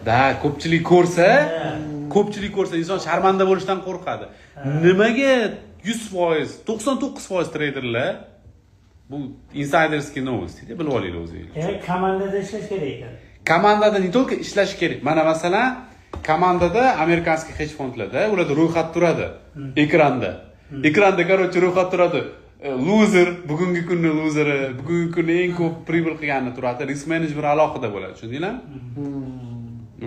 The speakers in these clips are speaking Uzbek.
Da, ko'pchilik ko'rsa inson sharmanda bo'lishdan qo'rqadi. Nimaga 100%, 99% treyderlar bu insiderskiy новости deb bilib olinglar o'zingiz. Komandada ishlash kerak ekan. Komandada не только ishlash kerak. Mana masalan, komandada amerikanskiy hedge fondlarda ularda ro'yxat turadi ekranda. Ekranda, короче, ro'yxat turadi. Loser, bugungi kunning loseri, bugungi kunda eng ko'p pribul qilganini turadi. Risk manager alohida bo'ladi, tushundinglarmi?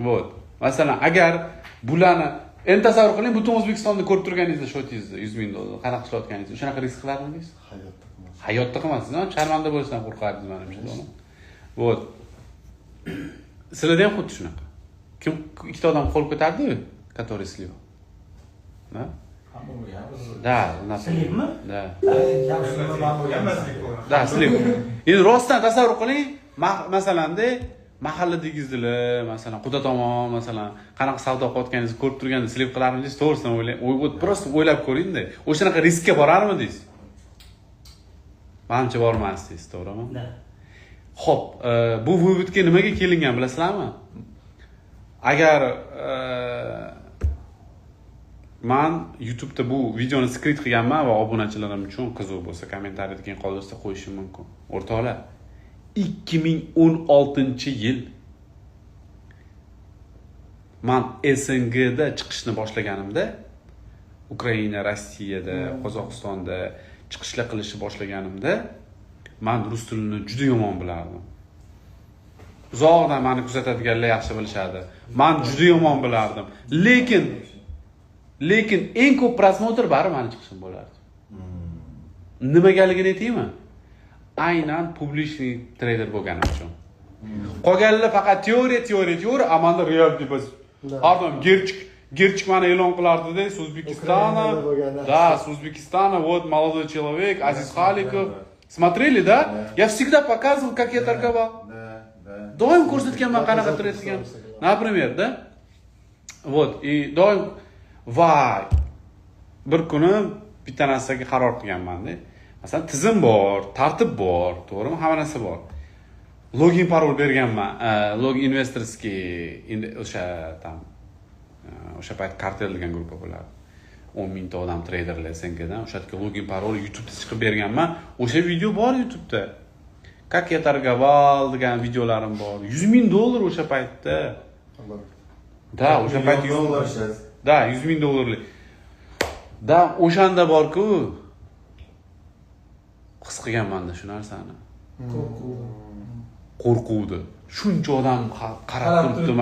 Вот. Masalan, agar bularni endi tasavvur qiling, butun O'zbekistonni ko'rib turganingizda shotingizni 100 ming dollar qanaqa ishlayotganingizni, o'shanaqa risk qilardingiz? Hayotda qilmassiz, sharmanda bo'lishdan qo'rqardingiz menimcha buni. Вот. Sizlarda ham xuddi shunaqa. Kim ikkita odam qo'l ko'tardi-yu, который слил. Да? Да, Slipmi? Да. Да, slip. Endi rostdan tasavvur qiling, masalanda mahalladagizlar, masalan, quda tomon, masalan, qanaqa savdo qilayotganingizni ko'rib turganda slip qilarmidingiz, to'g'risini o'ylang. Просто o'ylab ko'ring-da. O'shanaqa riskka borarmidingiz? Menimcha bormasdingiz, to'g'rimi? Da. Xo'p, bu vыводga nimaga kelingan bilasizlarmi? Agar men YouTube'da bu videoni skrit qilganman va obunachilarim uchun qiziq bo'lsa, kommentariyada keyin qoldirsa qo'yishim mumkin. O'rtoqlar, 2016-yil men SNGda chiqishni boshlaganimda, Ukraina, Rossiyada, Qozog'istonda chiqishlar qilishni boshlaganimda, men rus tilini juda yomon bilardim. Uzoqdan meni kuzatadiganlar yaxshi bilishadi. Men juda yomon bilardim. Lekin eng ko'p prosmotr bari meni chiqishim bo'lardi. Nimagaligini aytaymi? Aynan publishniy trader bo'lganim uchun. Qolganlar faqat teoriya, amanda real debas. Pardon, Gerchik meni e'lon qilardi-da, с Узбекистана, вот молодой человек, Азиз Халиков. Смотрели, да? Я всегда показывал, как я торговал. Doim ko'rsatganman qanaqa trade qilgan. Например, да? Вот, и doim vay. Bir kuni bitta narsaga qaror qilganman-da. Masalan, tizim bor, tartib bor, to'g'rimi? Hamma narsa bor. Login parol berganman. Login investorskiy o'sha payt kartel degan guruh bo'lardi. 10 mingta odam treyderlar SNGdan o'sha yerga login parol YouTube'da chiqib berganman. O'sha video bor YouTube'da. Как я торговал degan videolarim bor. 100 ming dollar o'sha paytda. Da, o'sha payt 100 dollar. Da, 100 ming dollarlik. Da, o'shanda bor-ku. His qilganman-da shu narsani. Qo'rquvdi. Shuncha odam qarab turibdi.